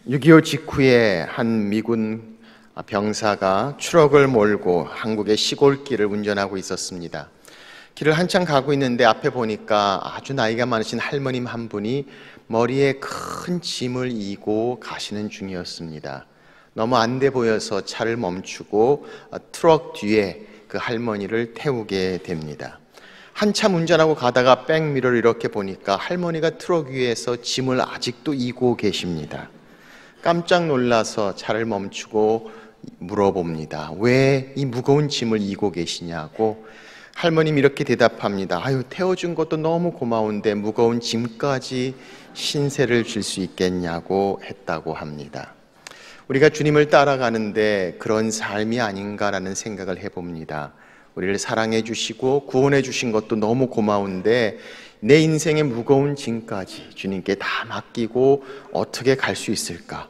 6.25 직후에 한 미군 병사가 트럭을 몰고 한국의 시골길을 운전하고 있었습니다. 길을 한참 가고 있는데 앞에 보니까 아주 나이가 많으신 할머님 한 분이 머리에 큰 짐을 이고 가시는 중이었습니다. 너무 안 돼 보여서 차를 멈추고 트럭 뒤에 그 할머니를 태우게 됩니다. 한참 운전하고 가다가 백미러를 이렇게 보니까 할머니가 트럭 위에서 짐을 아직도 이고 계십니다. 깜짝 놀라서 차를 멈추고 물어봅니다. 왜 이 무거운 짐을 이고 계시냐고. 할머님이 이렇게 대답합니다. 아유, 태워준 것도 너무 고마운데 무거운 짐까지 신세를 질 수 있겠냐고 했다고 합니다. 우리가 주님을 따라가는데 그런 삶이 아닌가라는 생각을 해봅니다. 우리를 사랑해 주시고 구원해 주신 것도 너무 고마운데 내 인생의 무거운 짐까지 주님께 다 맡기고 어떻게 갈 수 있을까?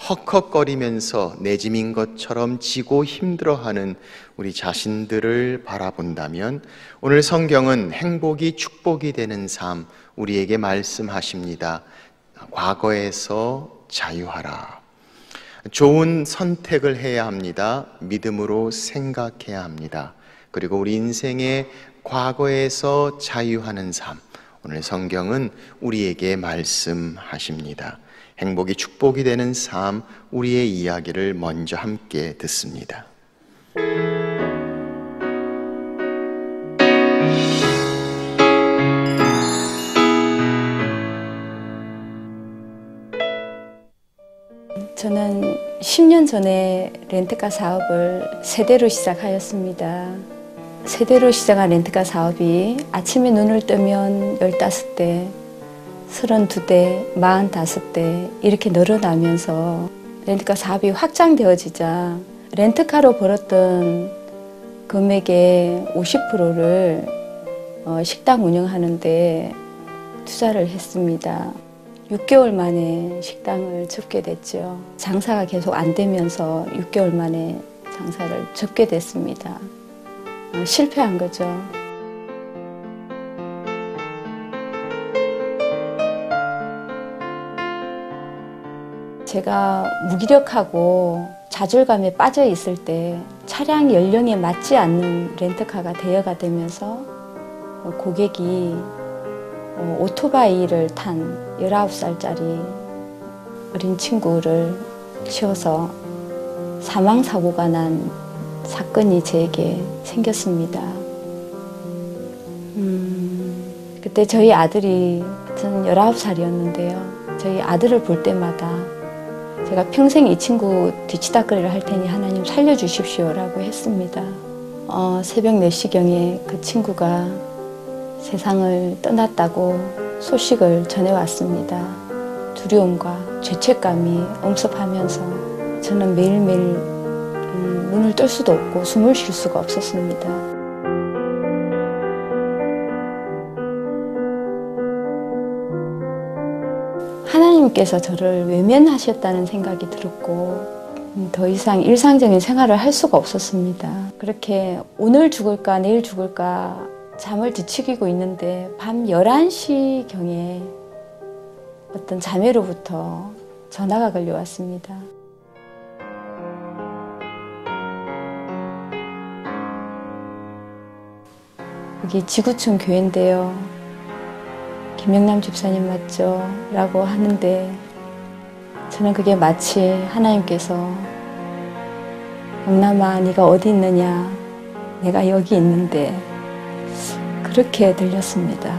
헉헉거리면서 내 짐인 것처럼 지고 힘들어하는 우리 자신들을 바라본다면 오늘 성경은 행복이 축복이 되는 삶 우리에게 말씀하십니다. 과거에서 자유하라. 좋은 선택을 해야 합니다. 믿음으로 생각해야 합니다. 그리고 우리 인생의 과거에서 자유하는 삶 오늘 성경은 우리에게 말씀하십니다. 행복이 축복이 되는 삶 우리의 이야기를 먼저 함께 듣습니다. 저는 10년 전에 렌트카 사업을 세대로 시작하였습니다. 세대로 시작한 렌트카 사업이 아침에 눈을 뜨면 15대, 32대, 45대 이렇게 늘어나면서 렌트카 사업이 확장되어지자 렌트카로 벌었던 금액의 50%를 식당 운영하는 데 투자를 했습니다. 6개월 만에 식당을 접게 됐죠. 장사가 계속 안 되면서 6개월 만에 장사를 접게 됐습니다. 실패한 거죠. 제가 무기력하고 좌절감에 빠져 있을 때 차량 연령에 맞지 않는 렌트카가 대여가 되면서 고객이 오토바이를 탄 19살짜리 어린 친구를 치어서 사망사고가 난 사건이 제게 생겼습니다. 그때 저희 아들이, 저는 19살이었는데요. 저희 아들을 볼 때마다 제가 평생 이 친구 뒤치다거리를 할 테니 하나님 살려주십시오라고 했습니다. 새벽 4시경에 그 친구가 세상을 떠났다고 소식을 전해왔습니다. 두려움과 죄책감이 엄습하면서 저는 매일매일 눈을 뜰 수도 없고 숨을 쉴 수가 없었습니다. 하나님께서 저를 외면하셨다는 생각이 들었고 더 이상 일상적인 생활을 할 수가 없었습니다. 그렇게 오늘 죽을까 내일 죽을까 잠을 뒤척이고 있는데 밤 11시경에 어떤 자매로부터 전화가 걸려왔습니다. 여기 지구촌 교회인데요. 김영남 집사님 맞죠? 라고 하는데 저는 그게 마치 하나님께서 영남아 네가 어디 있느냐? 내가 여기 있는데 그렇게 들렸습니다.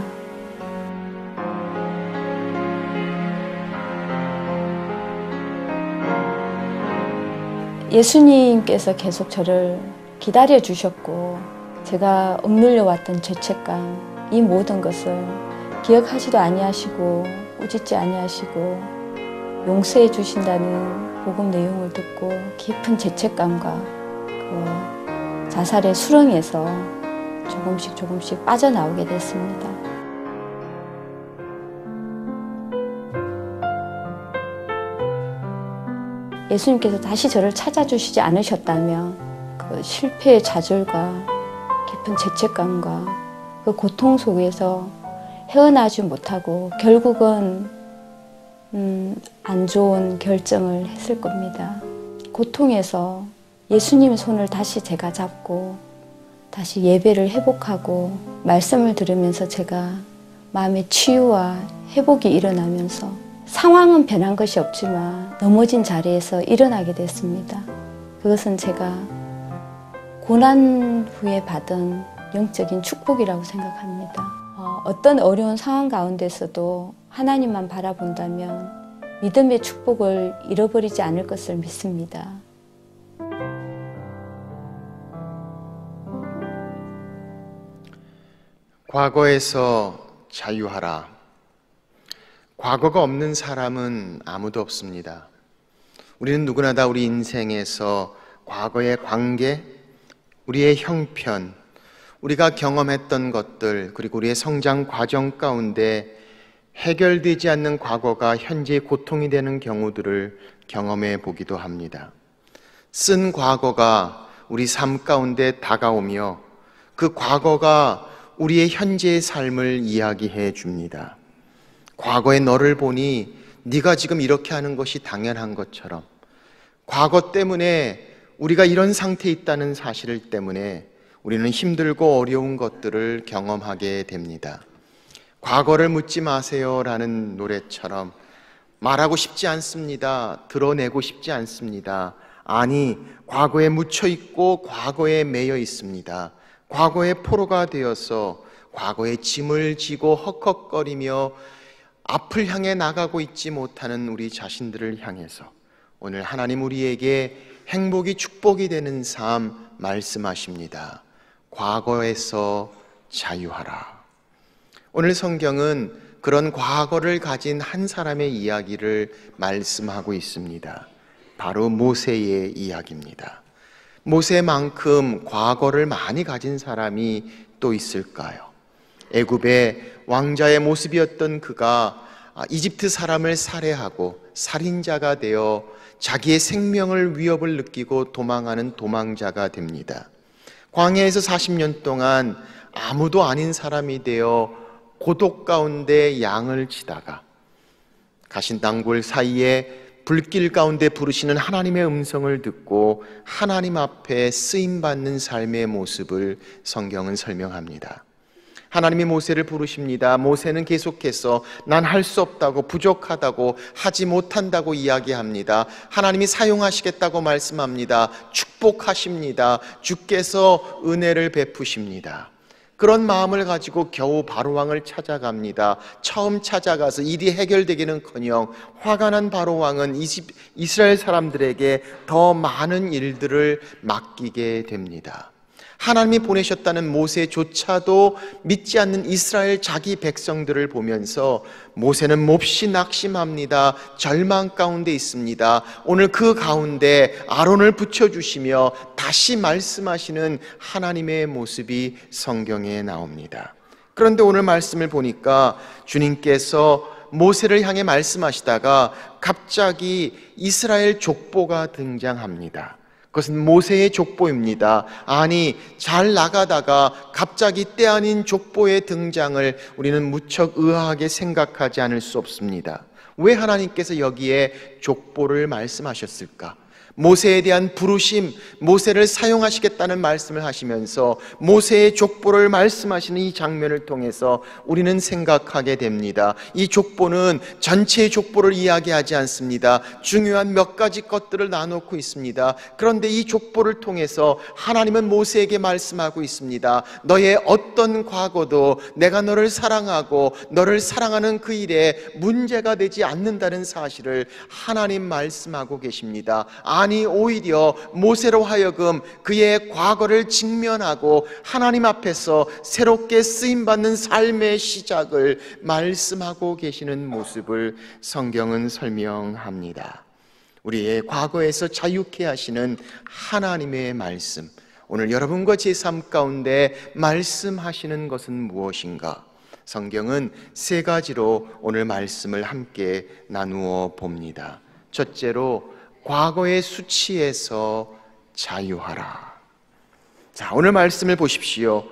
예수님께서 계속 저를 기다려 주셨고 제가 억눌려 왔던 죄책감 이 모든 것을 기억하지도 아니하시고 꾸짖지 아니하시고 용서해 주신다는 복음 내용을 듣고 깊은 죄책감과 그 자살의 수렁에서 조금씩 빠져나오게 됐습니다. 예수님께서 다시 저를 찾아주시지 않으셨다면 그 실패의 좌절과 깊은 죄책감과 그 고통 속에서 헤어나지 못하고 결국은 안 좋은 결정을 했을 겁니다. 고통에서 예수님의 손을 다시 제가 잡고 다시 예배를 회복하고 말씀을 들으면서 제가 마음의 치유와 회복이 일어나면서 상황은 변한 것이 없지만 넘어진 자리에서 일어나게 됐습니다. 그것은 제가 고난 후에 받은 영적인 축복이라고 생각합니다. 어떤 어려운 상황 가운데서도 하나님만 바라본다면 믿음의 축복을 잃어버리지 않을 것을 믿습니다. 과거에서 자유하라. 과거가 없는 사람은 아무도 없습니다. 우리는 누구나 다 우리 인생에서 과거의 관계, 우리의 형편, 우리가 경험했던 것들, 그리고 우리의 성장 과정 가운데 해결되지 않는 과거가 현재의 고통이 되는 경우들을 경험해 보기도 합니다. 쓴 과거가 우리 삶 가운데 다가오며 그 과거가 우리의 현재의 삶을 이야기해 줍니다. 과거의 너를 보니 네가 지금 이렇게 하는 것이 당연한 것처럼, 과거 때문에 우리가 이런 상태에 있다는 사실 때문에 우리는 힘들고 어려운 것들을 경험하게 됩니다. 과거를 묻지 마세요라는 노래처럼 말하고 싶지 않습니다. 드러내고 싶지 않습니다. 아니, 과거에 묻혀 있고 과거에 매여 있습니다. 과거의 포로가 되어서 과거의 짐을 지고 헉헉거리며 앞을 향해 나가고 있지 못하는 우리 자신들을 향해서 오늘 하나님 우리에게 행복이 축복이 되는 삶 말씀하십니다. 과거에서 자유하라. 오늘 성경은 그런 과거를 가진 한 사람의 이야기를 말씀하고 있습니다. 바로 모세의 이야기입니다. 모세만큼 과거를 많이 가진 사람이 또 있을까요? 애굽의 왕자의 모습이었던 그가 이집트 사람을 살해하고 살인자가 되어 자기의 생명을 위협을 느끼고 도망하는 도망자가 됩니다. 광야에서 40년 동안 아무도 아닌 사람이 되어 고독 가운데 양을 치다가 가신당굴 사이에 불길 가운데 부르시는 하나님의 음성을 듣고 하나님 앞에 쓰임받는 삶의 모습을 성경은 설명합니다. 하나님이 모세를 부르십니다. 모세는 계속해서 난 할 수 없다고, 부족하다고, 하지 못한다고 이야기합니다. 하나님이 사용하시겠다고 말씀합니다. 축복하십니다. 주께서 은혜를 베푸십니다. 그런 마음을 가지고 겨우 바로왕을 찾아갑니다. 처음 찾아가서 일이 해결되기는커녕 화가 난 바로왕은 이스라엘 사람들에게 더 많은 일들을 맡기게 됩니다. 하나님이 보내셨다는 모세조차도 믿지 않는 이스라엘 자기 백성들을 보면서 모세는 몹시 낙심합니다. 절망 가운데 있습니다. 오늘 그 가운데 아론을 붙여주시며 다시 말씀하시는 하나님의 모습이 성경에 나옵니다. 그런데 오늘 말씀을 보니까 주님께서 모세를 향해 말씀하시다가 갑자기 이스라엘 족보가 등장합니다. 그것은 모세의 족보입니다. 아니, 잘 나가다가 갑자기 때 아닌 족보의 등장을 우리는 무척 의아하게 생각하지 않을 수 없습니다. 왜 하나님께서 여기에 족보를 말씀하셨을까? 모세에 대한 부르심, 모세를 사용하시겠다는 말씀을 하시면서 모세의 족보를 말씀하시는 이 장면을 통해서 우리는 생각하게 됩니다. 이 족보는 전체의 족보를 이야기하지 않습니다. 중요한 몇 가지 것들을 나누고 있습니다. 그런데 이 족보를 통해서 하나님은 모세에게 말씀하고 있습니다. 너의 어떤 과거도 내가 너를 사랑하고 너를 사랑하는 그 일에 문제가 되지 않는다는 사실을 하나님 말씀하고 계십니다. 아니, 오히려 모세로 하여금 그의 과거를 직면하고 하나님 앞에서 새롭게 쓰임받는 삶의 시작을 말씀하고 계시는 모습을 성경은 설명합니다. 우리의 과거에서 자유케 하시는 하나님의 말씀, 오늘 여러분과 제 삶 가운데 말씀하시는 것은 무엇인가? 성경은 세 가지로 오늘 말씀을 함께 나누어 봅니다. 첫째로 과거의 수치에서 자유하라. 자, 오늘 말씀을 보십시오.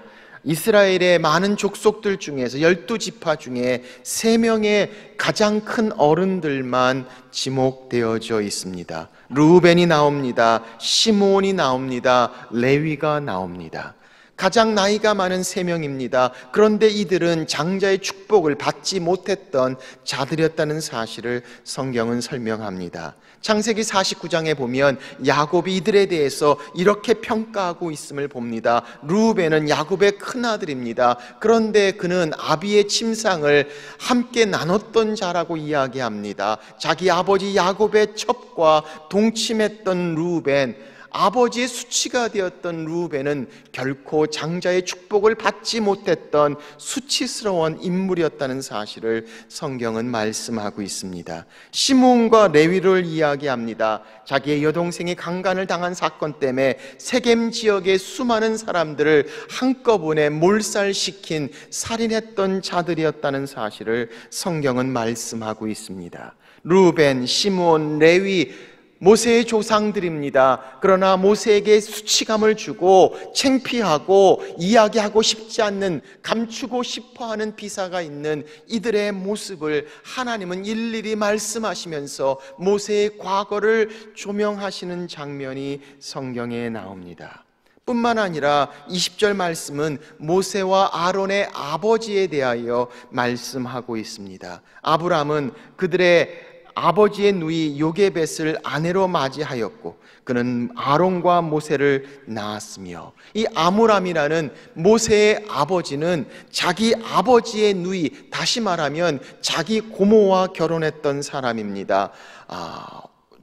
이스라엘의 많은 족속들 중에서 12지파 중에 3명의 가장 큰 어른들만 지목되어져 있습니다. 르우벤이 나옵니다. 시므온이 나옵니다. 레위가 나옵니다. 가장 나이가 많은 3명입니다. 그런데 이들은 장자의 축복을 받지 못했던 자들이었다는 사실을 성경은 설명합니다. 창세기 49장에 보면 야곱이 이들에 대해서 이렇게 평가하고 있음을 봅니다. 르우벤은 야곱의 큰아들입니다. 그런데 그는 아비의 침상을 함께 나눴던 자라고 이야기합니다. 자기 아버지 야곱의 첩과 동침했던 르우벤, 아버지의 수치가 되었던 르우벤은 결코 장자의 축복을 받지 못했던 수치스러운 인물이었다는 사실을 성경은 말씀하고 있습니다. 시므온과 레위를 이야기합니다. 자기의 여동생이 강간을 당한 사건 때문에 세겜 지역의 수많은 사람들을 한꺼번에 몰살시킨 살인했던 자들이었다는 사실을 성경은 말씀하고 있습니다. 르우벤, 시므온, 레위, 모세의 조상들입니다. 그러나 모세에게 수치감을 주고 창피하고 이야기하고 싶지 않는, 감추고 싶어하는 비사가 있는 이들의 모습을 하나님은 일일이 말씀하시면서 모세의 과거를 조명하시는 장면이 성경에 나옵니다. 뿐만 아니라 20절 말씀은 모세와 아론의 아버지에 대하여 말씀하고 있습니다. 아브람은 그들의 아버지의 누이 요게벳을 아내로 맞이하였고 그는 아론과 모세를 낳았으며, 이 아므람이라는 모세의 아버지는 자기 아버지의 누이, 다시 말하면 자기 고모와 결혼했던 사람입니다.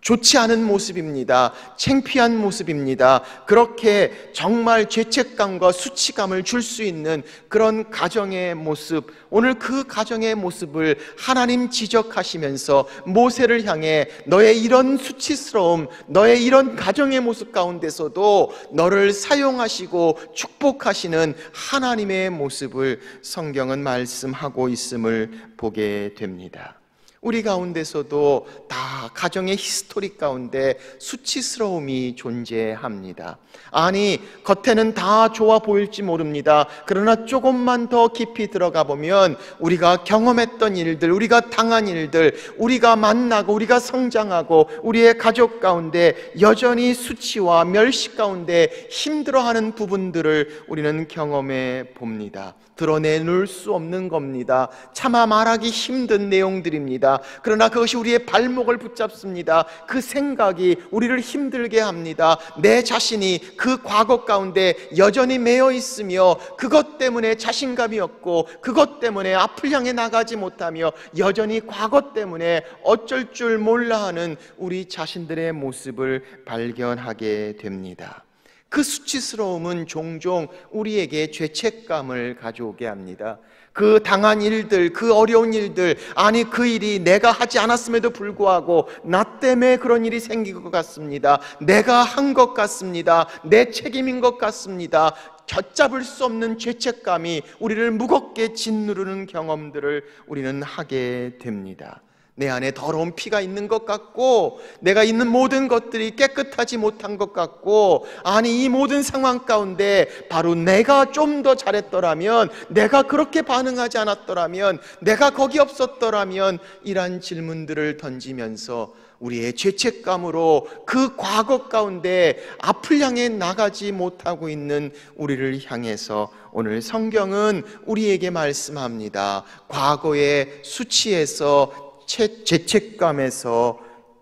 좋지 않은 모습입니다. 창피한 모습입니다. 그렇게 정말 죄책감과 수치감을 줄 수 있는 그런 가정의 모습, 오늘 그 가정의 모습을 하나님 지적하시면서 모세를 향해 너의 이런 수치스러움, 너의 이런 가정의 모습 가운데서도 너를 사용하시고 축복하시는 하나님의 모습을 성경은 말씀하고 있음을 보게 됩니다. 우리 가운데서도 다 가정의 히스토리 가운데 수치스러움이 존재합니다. 아니, 겉에는 다 좋아 보일지 모릅니다. 그러나 조금만 더 깊이 들어가 보면 우리가 경험했던 일들, 우리가 당한 일들, 우리가 만나고 우리가 성장하고 우리의 가족 가운데 여전히 수치와 멸시 가운데 힘들어하는 부분들을 우리는 경험해 봅니다. 드러내놓을 수 없는 겁니다. 차마 말하기 힘든 내용들입니다. 그러나 그것이 우리의 발목을 붙잡습니다. 그 생각이 우리를 힘들게 합니다. 내 자신이 그 과거 가운데 여전히 매여 있으며 그것 때문에 자신감이 없고 그것 때문에 앞을 향해 나가지 못하며 여전히 과거 때문에 어쩔 줄 몰라 하는 우리 자신들의 모습을 발견하게 됩니다. 그 수치스러움은 종종 우리에게 죄책감을 가져오게 합니다. 그 당한 일들, 그 어려운 일들, 아니 그 일이 내가 하지 않았음에도 불구하고 나 때문에 그런 일이 생긴 것 같습니다. 내가 한 것 같습니다. 내 책임인 것 같습니다. 걷잡을 수 없는 죄책감이 우리를 무겁게 짓누르는 경험들을 우리는 하게 됩니다. 내 안에 더러운 피가 있는 것 같고 내가 있는 모든 것들이 깨끗하지 못한 것 같고, 아니 이 모든 상황 가운데 바로 내가 좀 더 잘했더라면, 내가 그렇게 반응하지 않았더라면, 내가 거기 없었더라면, 이란 질문들을 던지면서 우리의 죄책감으로 그 과거 가운데 앞을 향해 나가지 못하고 있는 우리를 향해서 오늘 성경은 우리에게 말씀합니다. 과거의 수치에서, 죄책감에서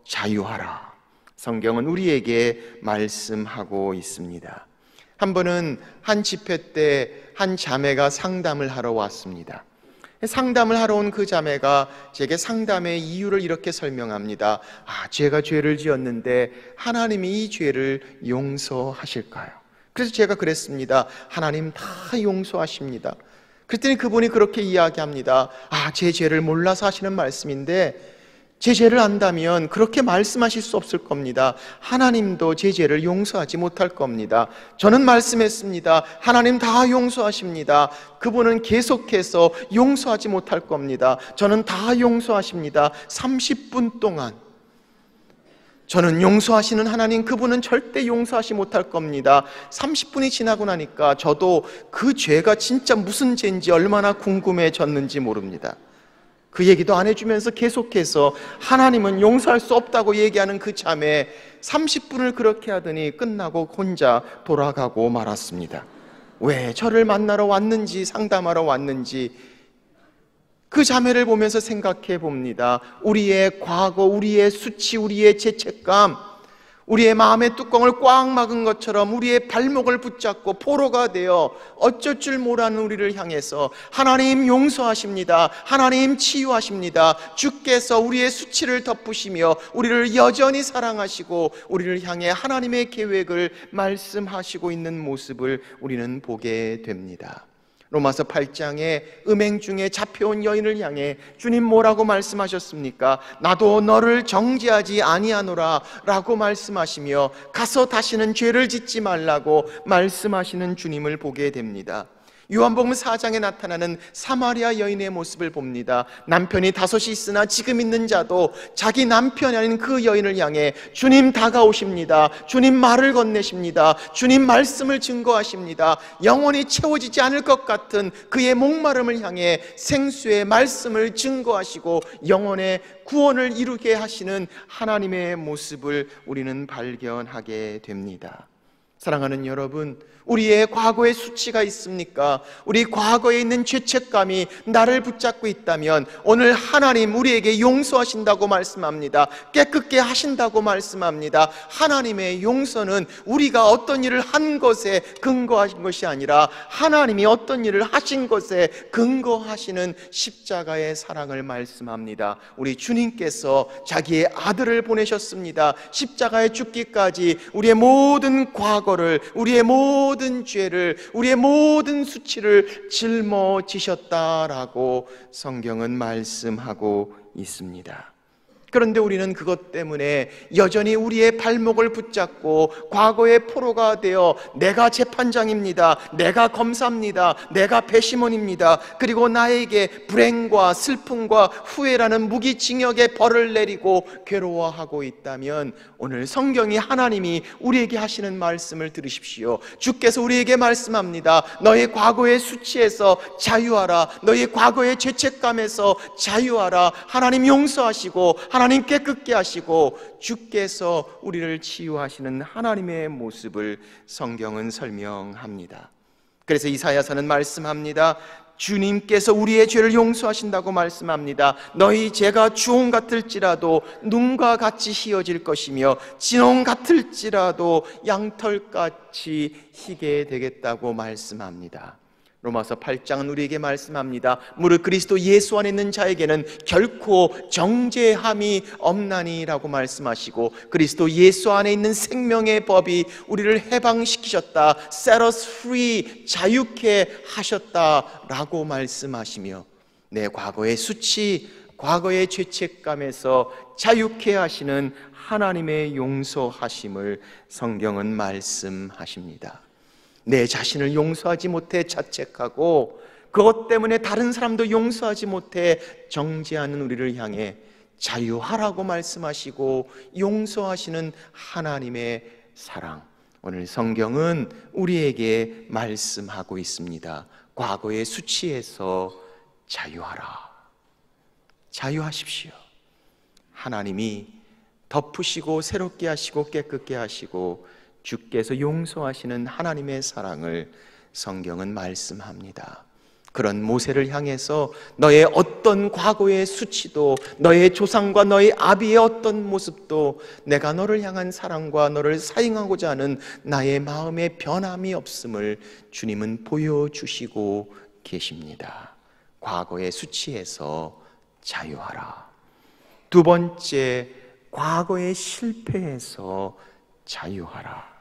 자유하라. 성경은 우리에게 말씀하고 있습니다. 한 번은 한 집회 때 한 자매가 상담을 하러 왔습니다. 상담을 하러 온 그 자매가 제게 상담의 이유를 이렇게 설명합니다. 제가 죄를 지었는데 하나님이 이 죄를 용서하실까요? 그래서 제가 그랬습니다. 하나님 다 용서하십니다. 그랬더니 그분이 그렇게 이야기합니다. 제 죄를 몰라서 하시는 말씀인데, 제 죄를 안다면 그렇게 말씀하실 수 없을 겁니다. 하나님도 제 죄를 용서하지 못할 겁니다. 저는 말씀했습니다. 하나님 다 용서하십니다. 그분은 계속해서 용서하지 못할 겁니다. 저는 다 용서하십니다. 30분 동안 저는 용서하시는 하나님, 그분은 절대 용서하지 못할 겁니다. 30분이 지나고 나니까 저도 그 죄가 진짜 무슨 죄인지 얼마나 궁금해졌는지 모릅니다. 그 얘기도 안 해주면서 계속해서 하나님은 용서할 수 없다고 얘기하는 그 자매, 30분을 그렇게 하더니 끝나고 혼자 돌아가고 말았습니다. 왜 저를 만나러 왔는지, 상담하러 왔는지 그 자매를 보면서 생각해 봅니다. 우리의 과거, 우리의 수치, 우리의 죄책감, 우리의 마음의 뚜껑을 꽉 막은 것처럼 우리의 발목을 붙잡고 포로가 되어 어쩔 줄 모르는 우리를 향해서 하나님 용서하십니다, 하나님 치유하십니다, 주께서 우리의 수치를 덮으시며 우리를 여전히 사랑하시고 우리를 향해 하나님의 계획을 말씀하시고 있는 모습을 우리는 보게 됩니다. 로마서 8장에 음행 중에 잡혀온 여인을 향해 주님 뭐라고 말씀하셨습니까? 나도 너를 정죄하지 아니하노라 라고 말씀하시며 가서 다시는 죄를 짓지 말라고 말씀하시는 주님을 보게 됩니다. 요한복음 4장에 나타나는 사마리아 여인의 모습을 봅니다. 남편이 5이 있으나 지금 있는 자도 자기 남편이 아닌 그 여인을 향해 주님 다가오십니다, 주님 말을 건네십니다, 주님 말씀을 증거하십니다. 영원히 채워지지 않을 것 같은 그의 목마름을 향해 생수의 말씀을 증거하시고 영원의 구원을 이루게 하시는 하나님의 모습을 우리는 발견하게 됩니다. 사랑하는 여러분, 우리의 과거에 수치가 있습니까? 우리 과거에 있는 죄책감이 나를 붙잡고 있다면 오늘 하나님 우리에게 용서하신다고 말씀합니다. 깨끗게 하신다고 말씀합니다. 하나님의 용서는 우리가 어떤 일을 한 것에 근거하신 것이 아니라 하나님이 어떤 일을 하신 것에 근거하시는 십자가의 사랑을 말씀합니다. 우리 주님께서 자기의 아들을 보내셨습니다. 십자가에 죽기까지 우리의 모든 과거를, 우리의 모든 죄를, 우리의 모든 수치를 짊어지셨다라고 성경은 말씀하고 있습니다. 그런데 우리는 그것 때문에 여전히 우리의 발목을 붙잡고 과거의 포로가 되어 내가 재판장입니다, 내가 검사입니다, 내가 배심원입니다, 그리고 나에게 불행과 슬픔과 후회라는 무기징역의 벌을 내리고 괴로워하고 있다면 오늘 성경이, 하나님이 우리에게 하시는 말씀을 들으십시오. 주께서 우리에게 말씀합니다. 너의 과거의 수치에서 자유하라, 너의 과거의 죄책감에서 자유하라. 하나님 용서하시고 하나님 깨끗게 하시고 주께서 우리를 치유하시는 하나님의 모습을 성경은 설명합니다. 그래서 이사야서는 말씀합니다. 주님께서 우리의 죄를 용서하신다고 말씀합니다. 너희 죄가 주홍 같을지라도 눈과 같이 희어질 것이며 진홍 같을지라도 양털같이 희게 되겠다고 말씀합니다. 로마서 8장은 우리에게 말씀합니다. 무릇 그리스도 예수 안에 있는 자에게는 결코 정죄함이 없나니라고 말씀하시고 그리스도 예수 안에 있는 생명의 법이 우리를 해방시키셨다, set us free, 자유케 하셨다라고 말씀하시며 내 과거의 수치, 과거의 죄책감에서 자유케 하시는 하나님의 용서하심을 성경은 말씀하십니다. 내 자신을 용서하지 못해 자책하고 그것 때문에 다른 사람도 용서하지 못해 정죄하는 우리를 향해 자유하라고 말씀하시고 용서하시는 하나님의 사랑, 오늘 성경은 우리에게 말씀하고 있습니다. 과거의 수치에서 자유하라, 자유하십시오. 하나님이 덮으시고 새롭게 하시고 깨끗게 하시고 주께서 용서하시는 하나님의 사랑을 성경은 말씀합니다. 그런 모세를 향해서 너의 어떤 과거의 수치도, 너의 조상과 너의 아비의 어떤 모습도 내가 너를 향한 사랑과 너를 사용하고자 하는 나의 마음의 변함이 없음을 주님은 보여주시고 계십니다. 과거의 수치에서 자유하라. 두 번째, 과거의 실패에서 자유하라.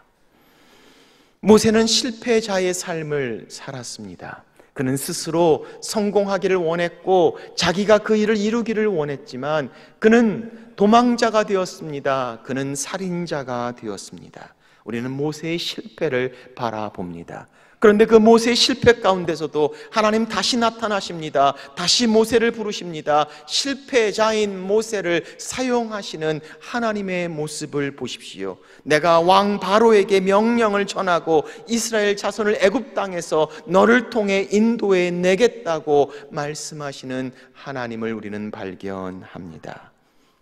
모세는 실패자의 삶을 살았습니다. 그는 스스로 성공하기를 원했고 자기가 그 일을 이루기를 원했지만 그는 도망자가 되었습니다. 그는 살인자가 되었습니다. 우리는 모세의 실패를 바라봅니다. 그런데 그 모세의 실패 가운데서도 하나님 다시 나타나십니다. 다시 모세를 부르십니다. 실패자인 모세를 사용하시는 하나님의 모습을 보십시오. 내가 왕 바로에게 명령을 전하고 이스라엘 자손을 애굽 땅에서 너를 통해 인도해 내겠다고 말씀하시는 하나님을 우리는 발견합니다.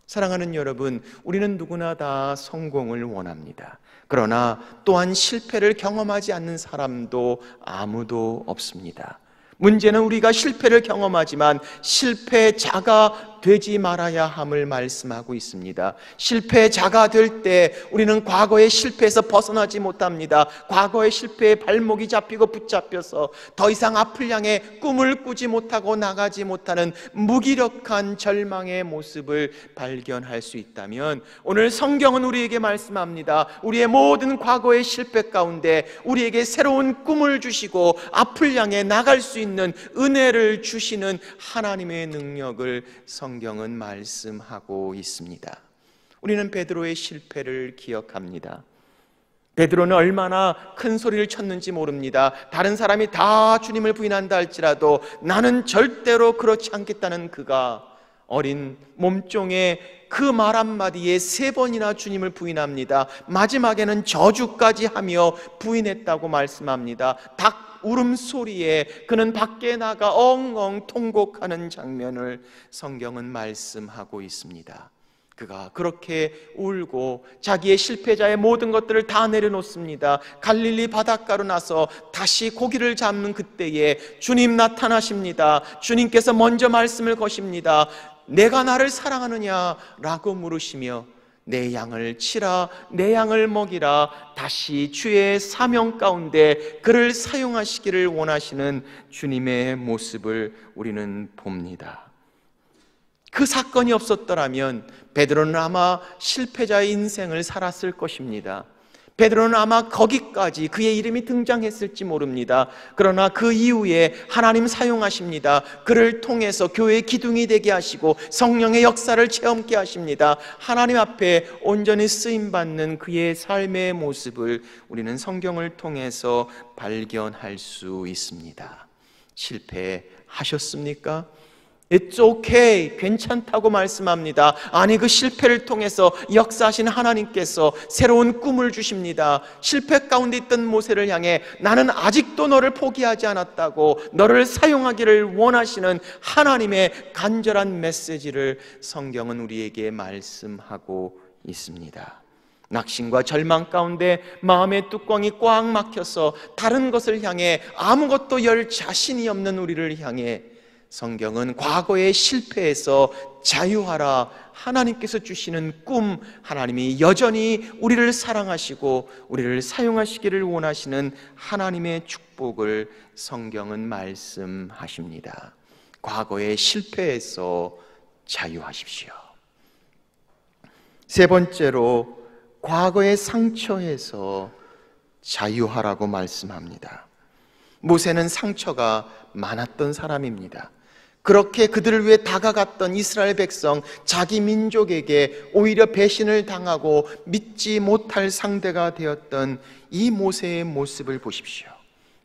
사랑하는 여러분, 우리는 누구나 다 성공을 원합니다. 그러나 또한 실패를 경험하지 않는 사람도 아무도 없습니다. 문제는 우리가 실패를 경험하지만 실패자가 되지 말아야 함을 말씀하고 있습니다. 실패자가 될 때 우리는 과거의 실패에서 벗어나지 못합니다. 과거의 실패에 발목이 잡히고 붙잡혀서 더 이상 앞을 향해 꿈을 꾸지 못하고 나가지 못하는 무기력한 절망의 모습을 발견할 수 있다면, 오늘 성경은 우리에게 말씀합니다. 우리의 모든 과거의 실패 가운데 우리에게 새로운 꿈을 주시고 앞을 향해 나갈 수 있는 은혜를 주시는 하나님의 능력을 성경은 말씀하고 있습니다. 우리는 베드로의 실패를 기억합니다. 베드로는 얼마나 큰 소리를 쳤는지 모릅니다. 다른 사람이 다 주님을 부인한다 할지라도 나는 절대로 그렇지 않겠다는 그가 어린 몸종의 그 말 한마디에 3번이나 주님을 부인합니다. 마지막에는 저주까지 하며 부인했다고 말씀합니다. 닭 울음소리에 그는 밖에 나가 엉엉 통곡하는 장면을 성경은 말씀하고 있습니다. 그가 그렇게 울고 자기의 실패자의 모든 것들을 다 내려놓습니다. 갈릴리 바닷가로 나서 다시 고기를 잡는 그때에 주님 나타나십니다. 주님께서 먼저 말씀을 거십니다. 내가 나를 사랑하느냐 라고 물으시며 내 양을 치라, 내 양을 먹이라. 다시 주의 사명 가운데 그를 사용하시기를 원하시는 주님의 모습을 우리는 봅니다. 그 사건이 없었더라면 베드로는 아마 실패자의 인생을 살았을 것입니다. 베드로는 아마 거기까지 그의 이름이 등장했을지 모릅니다. 그러나 그 이후에 하나님 사용하십니다. 그를 통해서 교회의 기둥이 되게 하시고 성령의 역사를 체험케 하십니다. 하나님 앞에 온전히 쓰임받는 그의 삶의 모습을 우리는 성경을 통해서 발견할 수 있습니다. 실패하셨습니까? It's okay, 괜찮다고 말씀합니다. 아니, 그 실패를 통해서 역사하신 하나님께서 새로운 꿈을 주십니다. 실패 가운데 있던 모세를 향해 나는 아직도 너를 포기하지 않았다고, 너를 사용하기를 원하시는 하나님의 간절한 메시지를 성경은 우리에게 말씀하고 있습니다. 낙심과 절망 가운데 마음의 뚜껑이 꽉 막혀서 다른 것을 향해 아무것도 열 자신이 없는 우리를 향해 성경은 과거의 실패에서 자유하라, 하나님께서 주시는 꿈, 하나님이 여전히 우리를 사랑하시고 우리를 사용하시기를 원하시는 하나님의 축복을 성경은 말씀하십니다. 과거의 실패에서 자유하십시오. 세 번째로 과거의 상처에서 자유하라고 말씀합니다. 모세는 상처가 많았던 사람입니다. 그렇게 그들을 위해 다가갔던 이스라엘 백성, 자기 민족에게 오히려 배신을 당하고 믿지 못할 상대가 되었던 이 모세의 모습을 보십시오.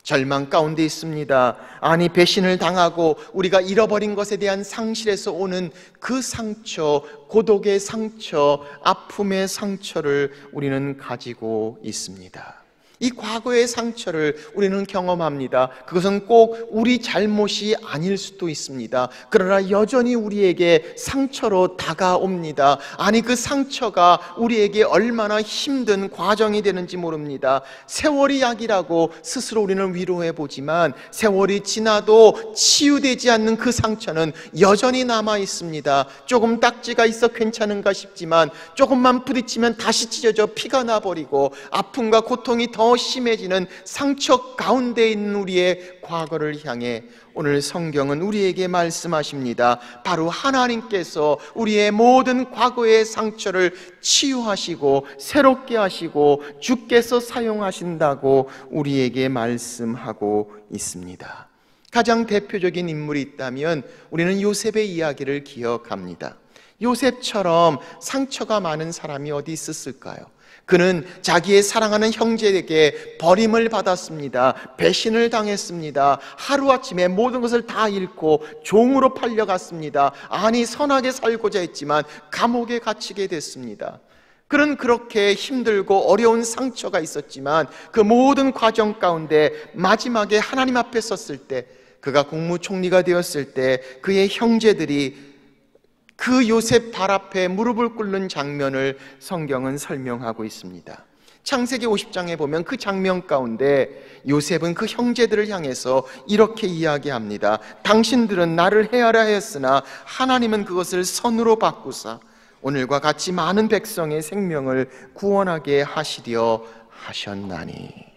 절망 가운데 있습니다. 아니, 배신을 당하고 우리가 잃어버린 것에 대한 상실에서 오는 그 상처, 고독의 상처, 아픔의 상처를 우리는 가지고 있습니다. 이 과거의 상처를 우리는 경험합니다. 그것은 꼭 우리 잘못이 아닐 수도 있습니다. 그러나 여전히 우리에게 상처로 다가옵니다. 아니, 그 상처가 우리에게 얼마나 힘든 과정이 되는지 모릅니다. 세월이 약이라고 스스로 우리는 위로해 보지만 세월이 지나도 치유되지 않는 그 상처는 여전히 남아 있습니다. 조금 딱지가 있어 괜찮은가 싶지만 조금만 부딪히면 다시 찢어져 피가 나버리고 아픔과 고통이 더 심해지는 상처 가운데 있는 우리의 과거를 향해 오늘 성경은 우리에게 말씀하십니다. 바로 하나님께서 우리의 모든 과거의 상처를 치유하시고 새롭게 하시고 주께서 사용하신다고 우리에게 말씀하고 있습니다. 가장 대표적인 인물이 있다면 우리는 요셉의 이야기를 기억합니다. 요셉처럼 상처가 많은 사람이 어디 있었을까요? 그는 자기의 사랑하는 형제에게 버림을 받았습니다. 배신을 당했습니다. 하루아침에 모든 것을 다 잃고 종으로 팔려갔습니다. 아니, 선하게 살고자 했지만 감옥에 갇히게 됐습니다. 그는 그렇게 힘들고 어려운 상처가 있었지만 그 모든 과정 가운데 마지막에 하나님 앞에 섰을 때, 그가 국무총리가 되었을 때 그의 형제들이 그 요셉 발 앞에 무릎을 꿇는 장면을 성경은 설명하고 있습니다. 창세기 50장에 보면 그 장면 가운데 요셉은 그 형제들을 향해서 이렇게 이야기합니다. 당신들은 나를 해하라 하였으나 하나님은 그것을 선으로 바꾸사 오늘과 같이 많은 백성의 생명을 구원하게 하시려 하셨나니.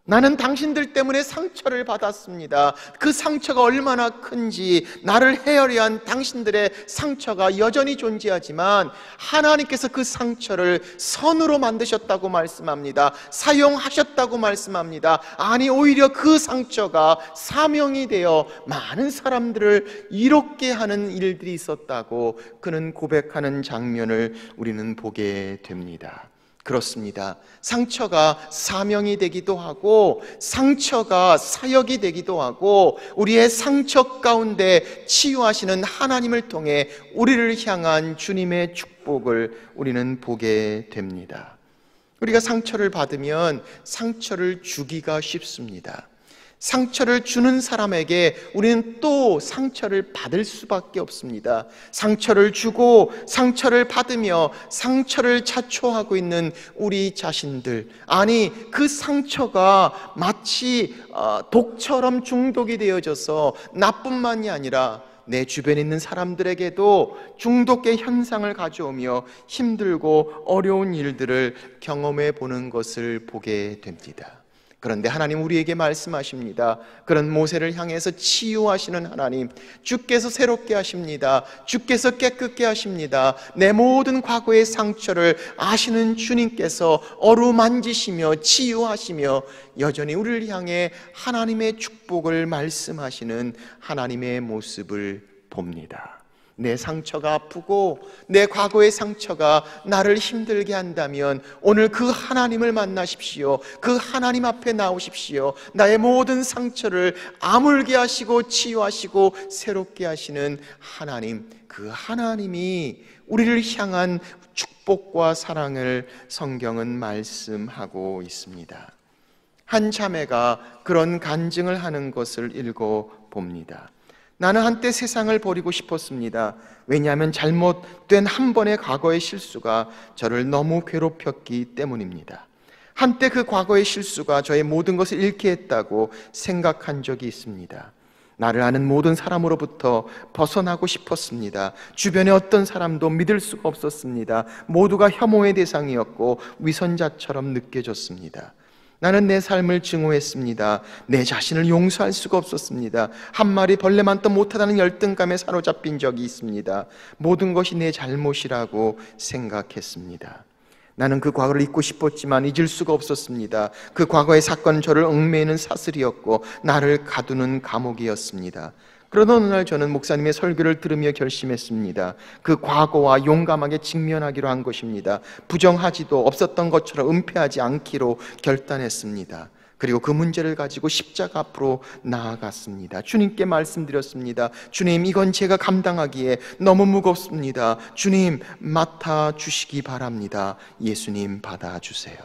나는 당신들 때문에 상처를 받았습니다. 그 상처가 얼마나 큰지, 나를 헤아려 한 당신들의 상처가 여전히 존재하지만 하나님께서 그 상처를 선으로 만드셨다고 말씀합니다. 사용하셨다고 말씀합니다. 아니, 오히려 그 상처가 사명이 되어 많은 사람들을 이롭게 하는 일들이 있었다고 그는 고백하는 장면을 우리는 보게 됩니다. 그렇습니다. 상처가 사명이 되기도 하고 상처가 사역이 되기도 하고 우리의 상처 가운데 치유하시는 하나님을 통해 우리를 향한 주님의 축복을 우리는 보게 됩니다. 우리가 상처를 받으면 상처를 주기가 쉽습니다. 상처를 주는 사람에게 우리는 또 상처를 받을 수밖에 없습니다. 상처를 주고 상처를 받으며 상처를 자초하고 있는 우리 자신들, 아니 그 상처가 마치 독처럼 중독이 되어져서 나뿐만이 아니라 내 주변에 있는 사람들에게도 중독의 현상을 가져오며 힘들고 어려운 일들을 경험해 보는 것을 보게 됩니다. 그런데 하나님 우리에게 말씀하십니다. 그런 모세를 향해서 치유하시는 하나님, 주께서 새롭게 하십니다. 주께서 깨끗게 하십니다. 내 모든 과거의 상처를 아시는 주님께서 어루만지시며 치유하시며 여전히 우리를 향해 하나님의 축복을 말씀하시는 하나님의 모습을 봅니다. 내 상처가 아프고 내 과거의 상처가 나를 힘들게 한다면 오늘 그 하나님을 만나십시오. 그 하나님 앞에 나오십시오. 나의 모든 상처를 아물게 하시고 치유하시고 새롭게 하시는 하나님, 그 하나님이 우리를 향한 축복과 사랑을 성경은 말씀하고 있습니다. 한 자매가 그런 간증을 하는 것을 읽어봅니다. 나는 한때 세상을 버리고 싶었습니다. 왜냐하면 잘못된 한 번의 과거의 실수가 저를 너무 괴롭혔기 때문입니다. 한때 그 과거의 실수가 저의 모든 것을 잃게 했다고 생각한 적이 있습니다. 나를 아는 모든 사람으로부터 벗어나고 싶었습니다. 주변의 어떤 사람도 믿을 수가 없었습니다. 모두가 혐오의 대상이었고 위선자처럼 느껴졌습니다. 나는 내 삶을 증오했습니다. 내 자신을 용서할 수가 없었습니다. 한 마리 벌레만 또 못하다는 열등감에 사로잡힌 적이 있습니다. 모든 것이 내 잘못이라고 생각했습니다. 나는 그 과거를 잊고 싶었지만 잊을 수가 없었습니다. 그 과거의 사건은 저를 얽매이는 사슬이었고 나를 가두는 감옥이었습니다. 그러던 어느 날 저는 목사님의 설교를 들으며 결심했습니다. 그 과거와 용감하게 직면하기로 한 것입니다. 부정하지도 없었던 것처럼 은폐하지 않기로 결단했습니다. 그리고 그 문제를 가지고 십자가 앞으로 나아갔습니다. 주님께 말씀드렸습니다. 주님, 이건 제가 감당하기에 너무 무겁습니다. 주님, 맡아주시기 바랍니다. 예수님, 받아주세요.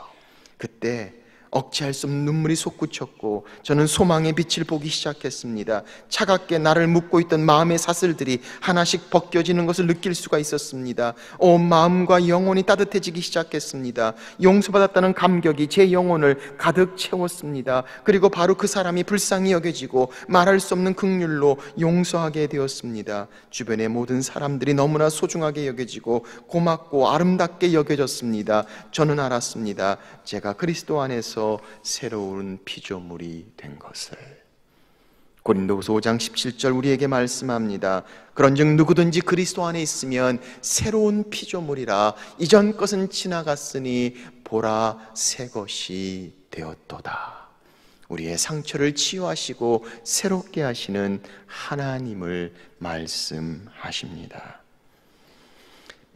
그때 억제할 수 없는 눈물이 솟구쳤고 저는 소망의 빛을 보기 시작했습니다. 차갑게 나를 묶고 있던 마음의 사슬들이 하나씩 벗겨지는 것을 느낄 수가 있었습니다. 온 마음과 영혼이 따뜻해지기 시작했습니다. 용서받았다는 감격이 제 영혼을 가득 채웠습니다. 그리고 바로 그 사람이 불쌍히 여겨지고 말할 수 없는 긍휼로 용서하게 되었습니다. 주변의 모든 사람들이 너무나 소중하게 여겨지고 고맙고 아름답게 여겨졌습니다. 저는 알았습니다. 제가 그리스도 안에서 새로운 피조물이 된 것을. 고린도후서 5장 17절 우리에게 말씀합니다. 그런즉 누구든지 그리스도 안에 있으면 새로운 피조물이라. 이전 것은 지나갔으니 보라 새 것이 되었도다. 우리의 상처를 치유하시고 새롭게 하시는 하나님을 말씀하십니다.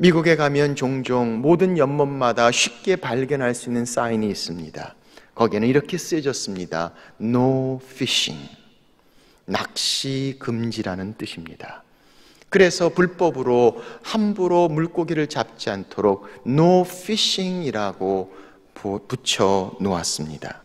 미국에 가면 종종 모든 연못마다 쉽게 발견할 수 있는 사인이 있습니다. 거기에는 이렇게 쓰여졌습니다. No fishing. 낚시 금지라는 뜻입니다. 그래서 불법으로 함부로 물고기를 잡지 않도록 No fishing이라고 붙여 놓았습니다.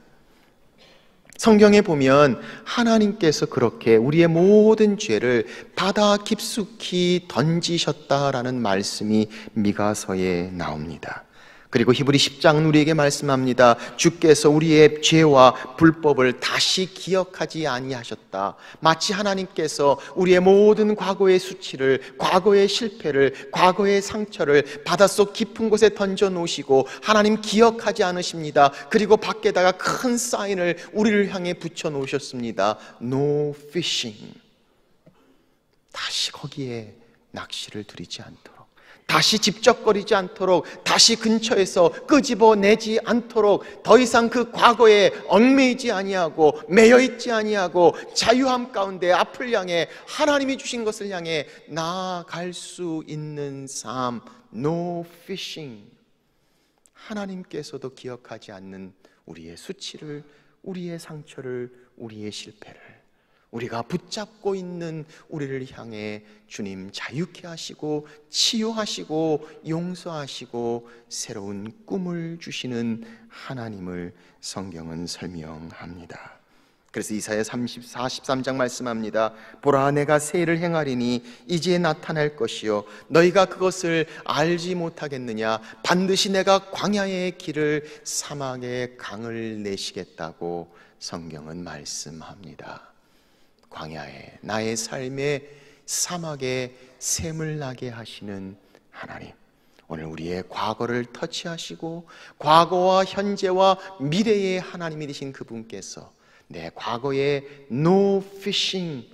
성경에 보면 하나님께서 그렇게 우리의 모든 죄를 바다 깊숙이 던지셨다라는 말씀이 미가서에 나옵니다. 그리고 히브리 10장은 우리에게 말씀합니다. 주께서 우리의 죄와 불법을 다시 기억하지 아니하셨다. 마치 하나님께서 우리의 모든 과거의 수치를, 과거의 실패를, 과거의 상처를 바닷속 깊은 곳에 던져 놓으시고 하나님 기억하지 않으십니다. 그리고 밖에다가 큰 사인을 우리를 향해 붙여 놓으셨습니다. No fishing. 다시 거기에 낚시를 들이지 않도록, 다시 집적거리지 않도록, 다시 근처에서 끄집어내지 않도록, 더 이상 그 과거에 얽매이지 아니하고 매여있지 아니하고 자유함 가운데 앞을 향해 하나님이 주신 것을 향해 나아갈 수 있는 삶. No fishing. 하나님께서도 기억하지 않는 우리의 수치를, 우리의 상처를, 우리의 실패를, 우리가 붙잡고 있는 우리를 향해 주님 자유케 하시고 치유하시고 용서하시고 새로운 꿈을 주시는 하나님을 성경은 설명합니다. 그래서 이사야 43장 말씀합니다. 보라, 내가 새 일을 행하리니 이제 나타날 것이요 너희가 그것을 알지 못하겠느냐. 반드시 내가 광야의 길을, 사막의 강을 내시겠다고 성경은 말씀합니다. 광야에, 나의 삶에, 사막에 샘을 나게 하시는 하나님, 오늘 우리의 과거를 터치하시고 과거와 현재와 미래의 하나님이 되신 그분께서 내 과거에 No fishing,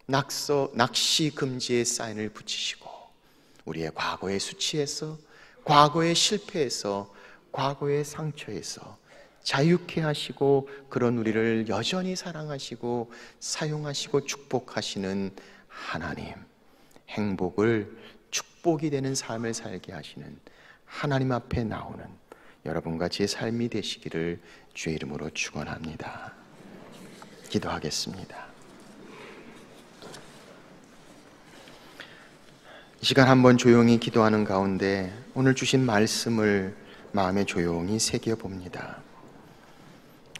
낚시 금지의 사인을 붙이시고 우리의 과거의 수치에서, 과거의 실패에서, 과거의 상처에서 자유케 하시고 그런 우리를 여전히 사랑하시고 사용하시고 축복하시는 하나님, 행복을 축복이 되는 삶을 살게 하시는 하나님 앞에 나오는 여러분과 제 삶이 되시기를 주의 이름으로 축원합니다. 기도하겠습니다. 이 시간 한번 조용히 기도하는 가운데 오늘 주신 말씀을 마음에 조용히 새겨봅니다.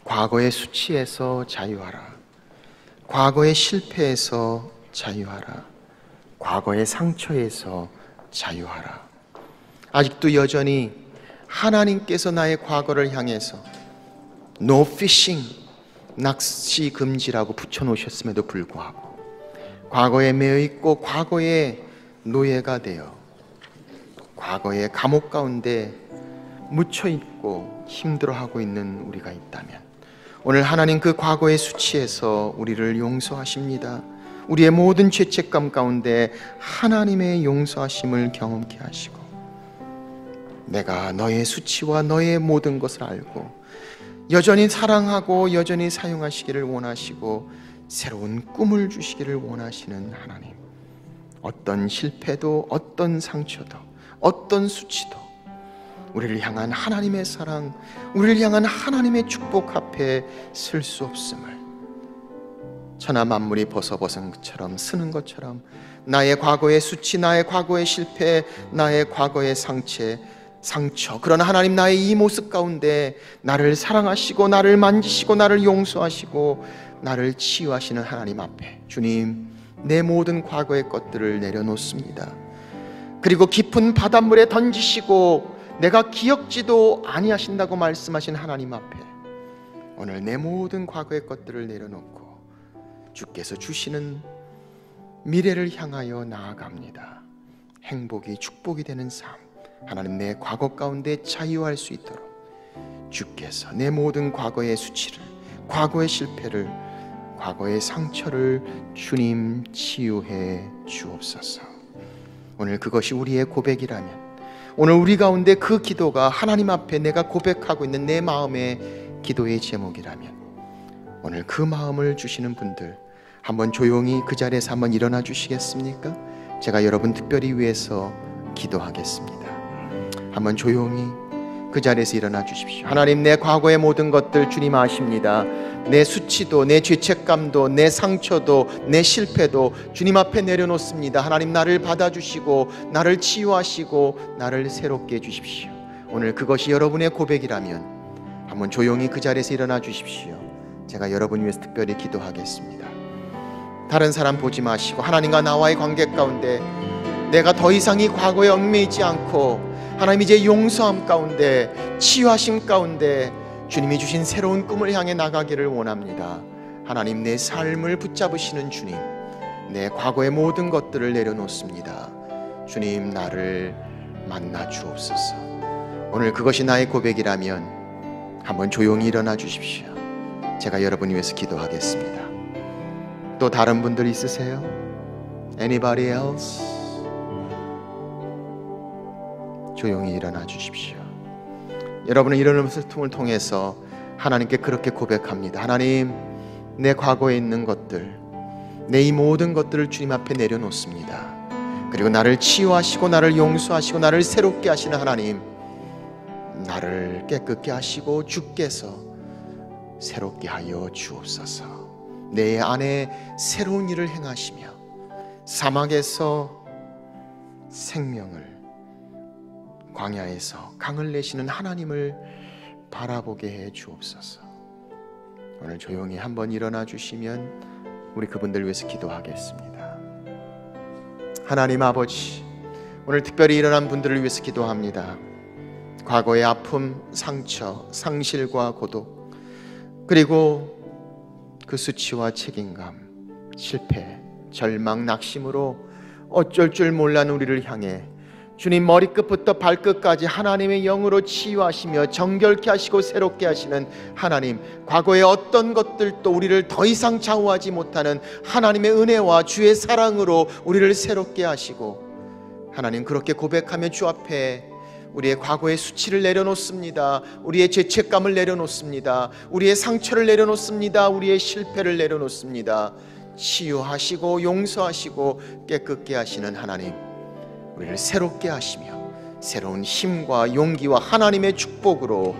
과거의 수치에서 자유하라. 과거의 실패에서 자유하라. 과거의 상처에서 자유하라. 아직도 여전히 하나님께서 나의 과거를 향해서 No fishing, 낚시 금지라고 붙여놓으셨음에도 불구하고 과거에 매여있고 과거의 노예가 되어 과거의 감옥 가운데 묻혀있고 힘들어하고 있는 우리가 있다면 오늘 하나님 그 과거의 수치에서 우리를 용서하십니다. 우리의 모든 죄책감 가운데 하나님의 용서하심을 경험케 하시고 내가 너의 수치와 너의 모든 것을 알고 여전히 사랑하고 여전히 사용하시기를 원하시고 새로운 꿈을 주시기를 원하시는 하나님, 어떤 실패도 어떤 상처도 어떤 수치도 우리를 향한 하나님의 사랑, 우리를 향한 하나님의 축복 앞에 설 수 없음을 천하 만물이 벗어벗은 것처럼 쓰는 것처럼 나의 과거의 수치, 나의 과거의 실패, 나의 과거의 상처, 그러나 하나님 나의 이 모습 가운데 나를 사랑하시고 나를 만지시고 나를 용서하시고 나를 치유하시는 하나님 앞에 주님, 내 모든 과거의 것들을 내려놓습니다. 그리고 깊은 바닷물에 던지시고 내가 기억지도 아니하신다고 말씀하신 하나님 앞에 오늘 내 모든 과거의 것들을 내려놓고 주께서 주시는 미래를 향하여 나아갑니다. 행복이 축복이 되는 삶, 하나님 내 과거 가운데 자유할 수 있도록 주께서 내 모든 과거의 수치를, 과거의 실패를, 과거의 상처를 주님 치유해 주옵소서. 오늘 그것이 우리의 고백이라면, 오늘 우리 가운데 그 기도가 하나님 앞에 내가 고백하고 있는 내 마음의 기도의 제목이라면 오늘 그 마음을 주시는 분들 한번 조용히 그 자리에서 한번 일어나 주시겠습니까? 제가 여러분 특별히 위해서 기도하겠습니다. 한번 조용히 그 자리에서 일어나 주십시오. 하나님, 내 과거의 모든 것들 주님 아십니다. 내 수치도, 내 죄책감도, 내 상처도, 내 실패도 주님 앞에 내려놓습니다. 하나님, 나를 받아주시고 나를 치유하시고 나를 새롭게 해주십시오. 오늘 그것이 여러분의 고백이라면 한번 조용히 그 자리에서 일어나 주십시오. 제가 여러분 위해서 특별히 기도하겠습니다. 다른 사람 보지 마시고 하나님과 나와의 관계 가운데 내가 더 이상 이 과거에 얽매이지 않고 하나님 이제 용서함 가운데, 치유하심 가운데 주님이 주신 새로운 꿈을 향해 나가기를 원합니다. 하나님, 내 삶을 붙잡으시는 주님, 내 과거의 모든 것들을 내려놓습니다. 주님, 나를 만나 주옵소서. 오늘 그것이 나의 고백이라면 한번 조용히 일어나 주십시오. 제가 여러분 위해서 기도하겠습니다. 또 다른 분들 있으세요? Anybody else? 조용히 일어나 주십시오. 여러분은 이런 모습을 통해서 하나님께 그렇게 고백합니다. 하나님, 내 과거에 있는 것들, 내 이 모든 것들을 주님 앞에 내려놓습니다. 그리고 나를 치유하시고 나를 용서하시고 나를 새롭게 하시는 하나님, 나를 깨끗게 하시고 주께서 새롭게 하여 주옵소서. 내 안에 새로운 일을 행하시며 사막에서 생명을, 광야에서 강을 내시는 하나님을 바라보게 해 주옵소서. 오늘 조용히 한번 일어나 주시면 우리 그분들 위해서 기도하겠습니다. 하나님 아버지, 오늘 특별히 일어난 분들을 위해서 기도합니다. 과거의 아픔, 상처, 상실과 고독, 그리고 그 수치와 책임감, 실패, 절망, 낙심으로 어쩔 줄 몰라는 우리를 향해 주님, 머리끝부터 발끝까지 하나님의 영으로 치유하시며 정결케 하시고 새롭게 하시는 하나님, 과거의 어떤 것들도 우리를 더 이상 좌우하지 못하는 하나님의 은혜와 주의 사랑으로 우리를 새롭게 하시고, 하나님, 그렇게 고백하며 주 앞에 우리의 과거의 수치를 내려놓습니다. 우리의 죄책감을 내려놓습니다. 우리의 상처를 내려놓습니다. 우리의 실패를 내려놓습니다. 치유하시고 용서하시고 깨끗게 하시는 하나님, 우리를 새롭게 하시며 새로운 힘과 용기와 하나님의 축복으로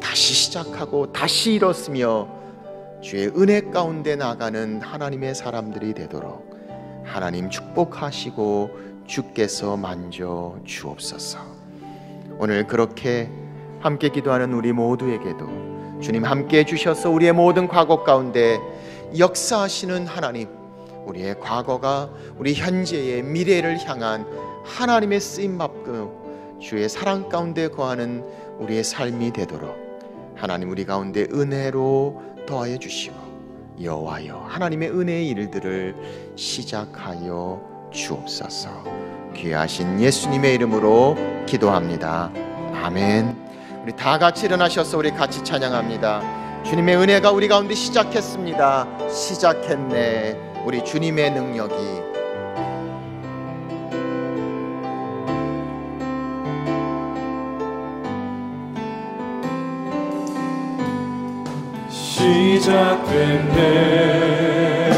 다시 시작하고 다시 일었으며 주의 은혜 가운데 나가는 하나님의 사람들이 되도록 하나님 축복하시고 주께서 만져 주옵소서. 오늘 그렇게 함께 기도하는 우리 모두에게도 주님 함께 해주셔서 우리의 모든 과거 가운데 역사하시는 하나님, 우리의 과거가 우리 현재의 미래를 향한 하나님의 쓰임받고 주의 사랑 가운데 거하는 우리의 삶이 되도록 하나님 우리 가운데 은혜로 더하여 주시고 여호와여 하나님의 은혜의 일들을 시작하여 주옵소서. 귀하신 예수님의 이름으로 기도합니다. 아멘. 우리 다 같이 일어나셔서 우리 같이 찬양합니다. 주님의 은혜가 우리 가운데 시작했습니다. 시작했네. 우리 주님의 능력이 시작됐네.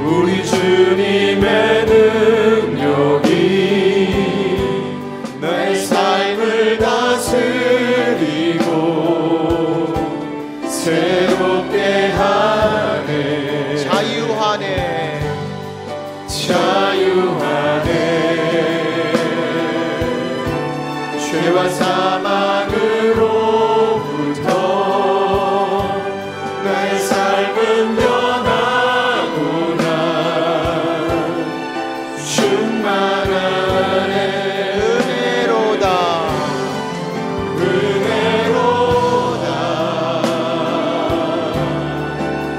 우리 주님의 능력이 내 삶을 다스리고 새롭게 하네. 자유하네. 죄와 사망으로 나의 삶은 변하구나. 충만하네. 은혜로다.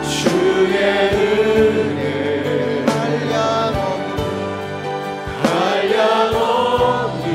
주의 은혜 한량없는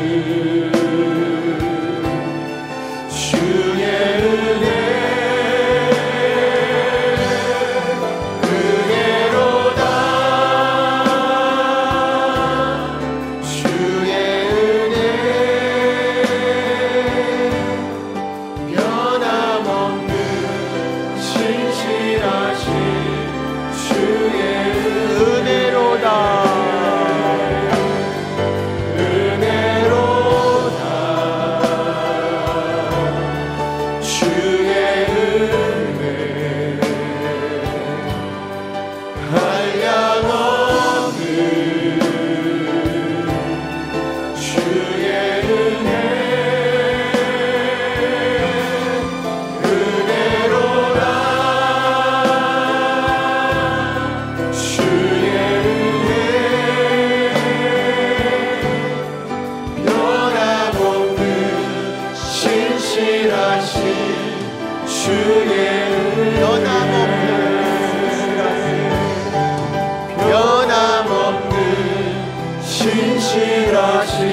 신실하신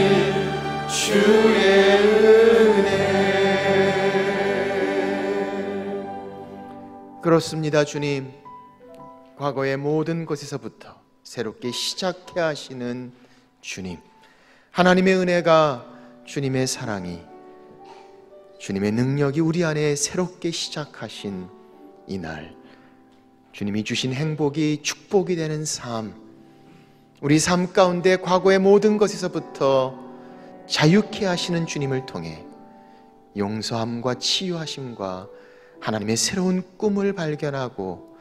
주의 은혜. 그렇습니다, 주님. 과거의 모든 것에서부터 새롭게 시작해 하시는 주님. 하나님의 은혜가, 주님의 사랑이, 주님의 능력이 우리 안에 새롭게 시작하신 이날, 주님이 주신 행복이 축복이 되는 삶, 우리 삶 가운데 과거의 모든 것에서부터 자유케 하시는 주님을 통해 용서함과 치유하심과 하나님의 새로운 꿈을 발견하고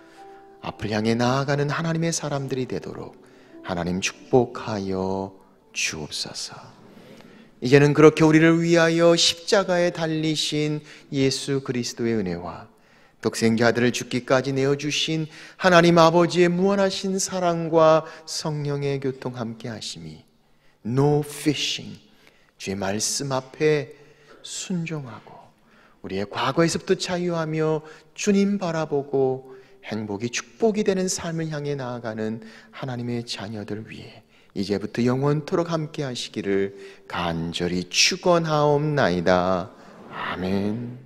앞을 향해 나아가는 하나님의 사람들이 되도록 하나님 축복하여 주옵소서. 이제는 그렇게 우리를 위하여 십자가에 달리신 예수 그리스도의 은혜와 독생자 아들을 죽기까지 내어주신 하나님 아버지의 무한하신 사랑과 성령의 교통 함께 하심이, No fishing, 주의 말씀 앞에 순종하고 우리의 과거에서부터 자유하며 주님 바라보고 행복이 축복이 되는 삶을 향해 나아가는 하나님의 자녀들 위해 이제부터 영원토록 함께 하시기를 간절히 축원하옵나이다. 아멘.